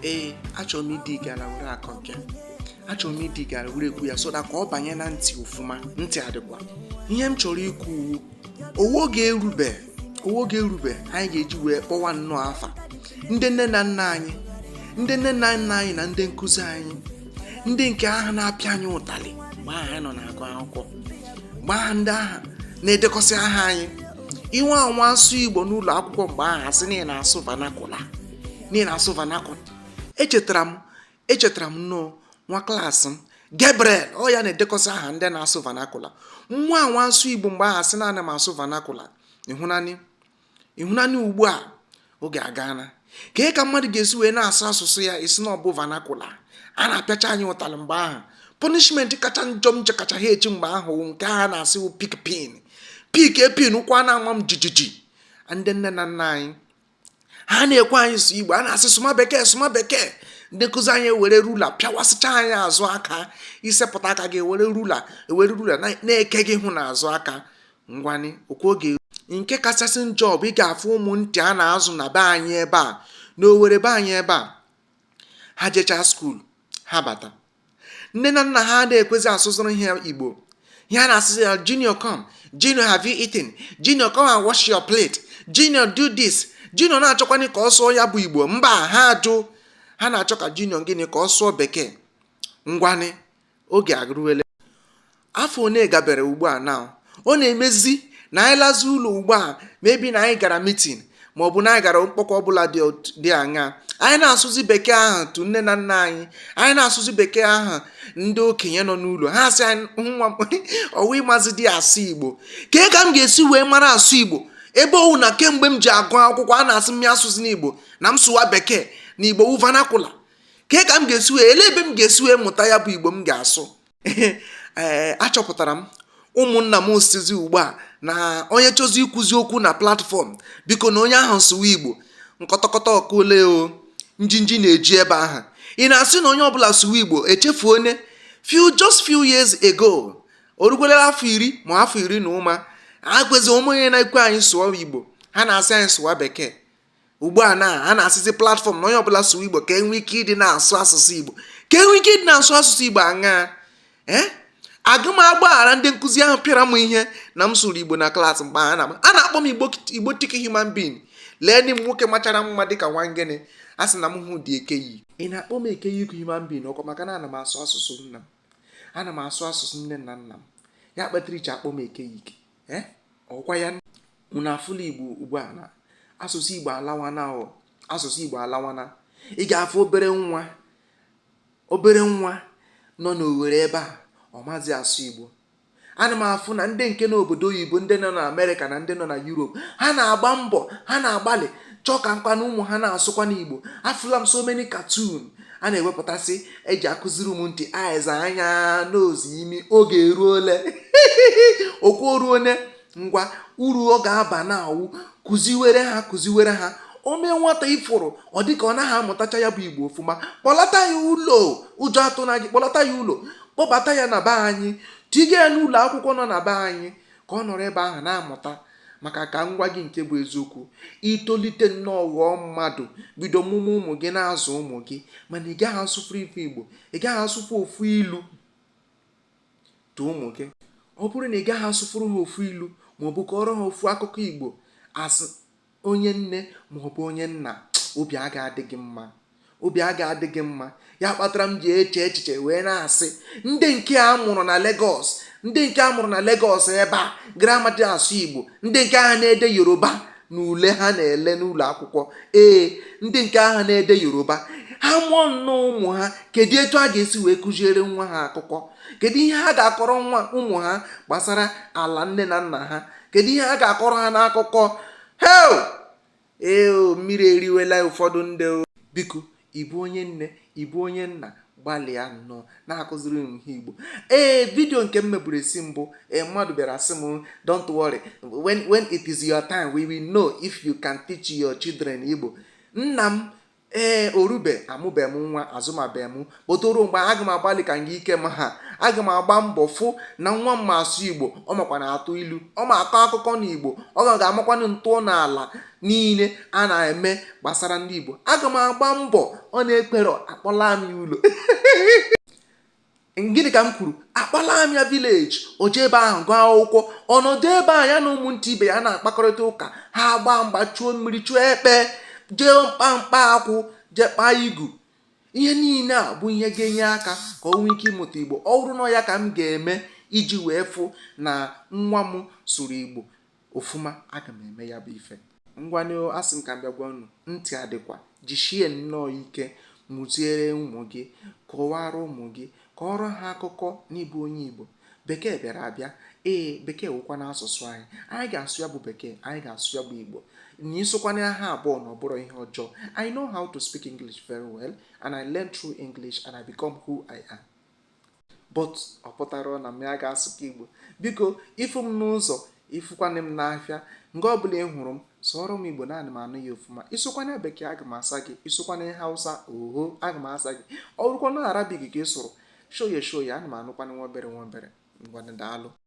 Ee, achọrọ m ịdị gara were akọ nke achọrọ m ịdị gara were ekwu ya soda ka ọ banye na ntị ofụma, ntị adịkwa ihe m chọrọ ikwu. Owo ga-erube anyị ga-eji wee kpọwa nnọọ afa ndị nne na nna anyị na ndị nkụzi anyị, ndị nke ahụ na-apịa anyị ụtalị mgbe ahụ anyị nọ na-agụ akwụkwọ, mgbe ahụ ndị ahụ na-edekọsị aha anyị inwe anwa asụ Igbo n'ụlọ akwụkwọ. Mgbe ahụ asị na ị na-asụ vanakula. Echetara m nnọọ nwa klaasị m Gabriel, ọ ya na-edekọsị aha ndị na-asụ vanakula. Nwa anwa asụ Igbo mgbe ahụ asị na ana m asụ vanakula. Ịhụnanị ugbu a oge agana ka ka mmadụ ga-esi wee na-asụ asụsụ ya isi na ọ bụ vanakula. A na-apịacha anyị ụtalị mgbe ahụ. Punishment kacha njọ m kacha ha echi mgbe ahụ nke ha na-asị pin ụkwa na-ama m jijiji. Ndị nne na nna anyị ha na-ekwe anyị sụ Igbo, a na-asị sụma bekee. Ndị nkụzi anyị ewere rula pịawasịcha anyị azụ aka, isepụta aka gị ewere rula na-eke gị hụ n'azụ aka. Ngwanị okwu oge nke kachasị njọ bụ ị ga-afụ ụmụ ntị a na-azụ na be anyị ebe a n'Owerri be anyị ebe a. Ha jechaa skuul ha bata, nne na nna ha na-ekwezi asụsụrụ ihe Igbo. Ihe a na-asịsị ya, Junior come, Junior have you eaten, Junior come and wash your plate, Junior do this. Junior na-achọkwanye ka ọ sụọ ya bụ Igbo. Mba, ha na-achọ ka Junior gịnị ka ọ sụọ bekee. Ngwanị oge agụruwele, afọ one gabere ugbu a na ọ na-emezi na anyị lazi ụlọ ugbu a, maybe na anyị gara meeting maọbụ na anyị gara mkpọkọ ọbụla dị aṅa, anyị na-asụzi bekee ahụ tụ nne na nna anyị na-asụzi bekee ahụ ndị okenye nọ n'ụlọ. Ha sị anyị nwa ọwa ịmazi dị asụ Igbo. Kee ka m ga-esi wee mara asụ Igbo ebe owu na kemgbe m ji agụ akwụkwọ a na-asị m ya asụzi n'Igbo na m sụwa bekee na Igbo wu vanakula. Kee ka m ga-esi wee ele ebe m ga-esi wee mụta ya bụ Igbo m ga-asụ. Achọpụtara m ụmụnna m osizi ugbu a na onye chọzi ịkwụzi okwu na platfọm, biko na onye ahụ sụwa Igbo. Nkọtọkọtọ ọkụle o njinji na-eji ebe ahụ. Ị na-asị na onye ọbụla sụwa Igbo echefu onye just few years ago, orugwele afọ 10 ma afọ 10 na ụma, akwezi onye na-ekwe anyị sụwa Igbo. Ha na-asị anyị sụwa bekee. Ugbu a ha na-asịzi platfọm na onye ọbụla sụwa Igbo ka enwe ike ịdị na-asụ asụsụ Igbo. Ka enwe ike ịdị na-asụ asụsụ Igbo aṅa agụmagbaghara ndị nkụzi ahụ pịara m ihe na m sụrụ Igbo na klaasị. Mgbe a na-akpọ m Igbo tiki human being. Lee ndị m nwoke machara mma dịka nwangene, a sị na m hụ dị ekeyi. Ị na-akpọ m ekeyi human being ọkwa maka na ana m asụ asụsụ nna m, ana m asụ asụsụ nne na nna m, ya kpatara iche akpọ m ekeyi ọkwa ya. Unu afụla Igbo ugbu a na asụsụ Igbo alawana. Ị ga-afụ obere nwa nọ n'Owerri ebe a ọ maazị asụ Igbo. Ana m afụ na ndị nke n'obodo oyibo, ndị nọ na Amerịka na ndị nọ na Europe, ha na-agba mbọ, ha na-agbalị chọọ ka mkpa na ụmụ ha na-asụkwa n'Igbo. Afụla m so many cartoon a na-ewepụtasị eji akụziri ụmụ ntị, eyes, anya, nose, imi. Oge eruole okwu oruone. Ngwa uru ọ ga-aba na awụ kụziwere ha. O mee nwata ifụrụ ọ dị ka ọ naghị amụtacha ya bụ Igbo ọfụma, kpọlata ya ụlọ, ụjọ atụ na gị, kpọlata ya ụlọ, kpọbata ya na be anyị, tiga ya n'ụlọ akwụkwọ nọ na be anyị ka ọ nọrọ ebe ahụ na-amụta. Maka ka ngwa gị nke bụ eziokwu, itolite nnọọ ghọọ mmadụ, bido ọmụmụ ụmụ gị, na-azụ ụmụ gị, mana ị gaghị asụfụ ife Igbo, ị gaghị asụfụ ofu ilu tụ ụmụ gị. Ọ bụrụ na ị gaghị asụfụrụ ha ofu ilu maọbụ kọrọ ha ofu akụkọ Igbo asị onye nne maọbụ onye nna, obi aga-adị gị mma. Ya kpatara m ji eche echiche wee na-asị ndị nke a mụrụ na Lagos ebe a gramadị asụ Igbo, ndị nke ahụ na-ede Yoruba na ule ha na-ele n'ụlọ akwụkwọ. Ndị nke ahụ na-ede Yoruba, ha mụọ nnọọ ụmụ ha, kedu etu a ga-esi wee kụziere nwa ha akụkọ? Kedu ihe ha ga-akọrọ ụmụ ha gbasara ala nne na nna ha? Kedu ihe ha ga-akọrọ ha n'akụkọ? Mmiri eriwela ụfọdụ ndị. Biko, ịbụ onye nne, ịbụ onye nna, gbalịa nnọọ na-akụziri m ihe Igbo. Vidio nke m meburu esi mbụ, mmadụ bịara sị m, don't worry, when it is your time we will know if you can teach your children Igbo. Nna m ee orube amụbe m nwa azụmabe m kpotoro mgbe aga m agbalị ka nga ike ma ha aga m agba mbọ fụ na nwa m ma asụ Igbo ọ makwa na atụ ilu ọ ma akọ akụkọ n'Igbo ọ ga-amakwanụ ntọala niile a na-eme gbasara ndị Igbo aga m agba mbọ ọ na-ekpero akpọla m ya ụlọ gịnị ka m kwuru akpọla m ya vileji o jee ebe ahụ gụọ akwụkwọ ọnọdụ ebe a ya na ụmụntị ibe ya na-akpakọrịta ụka ha gbaa mgba chuo mmiri chuo ekpe jee mkpamkpa akwụ jee kpaa igu ihe niile a bụ ihe ga-enye aka ka o nwee ike ịmụta Igbo ọ bụrụ na ya ka m ga-eme iji wee fụ na nwa m sụrụ Igbo ofuma aga m eme ya bụ ife ngwanụ asị m ka m bịa gwa unu ntị adịkwa jichie nnọọ ike mụziere ụmụ gị kọwara ụmụ gị kọọrọ ha akụkọ n'ịbụ onye Igbo bekee bịara abịa ee bekee wụkwa n'asụsụ anyị ga-asụ ya bụ bekee anyị ga-asụ ya bụ Igbo na ịsụkwana ha abụọ na ọ bụrụ ihe ọjọọ I know how to speak English very well and I learned through English and I become who I am but ọ pụtara na m ya ga-asụkwa Igbo biko ịfụ m n'ụzọ ịfụkwana m n'afịa nga ọbụla ị hụrụ m sụọrọ m Igbo naanị m anụ ya ofuma ịsụkwana bekee aga m asa gị ịsụkwana Hausa oho aga m asa gị ọ bụrụkwa na Arabic ka ị sụrụ show ya ana m anụkwana nwa obere ngwanụ daalụ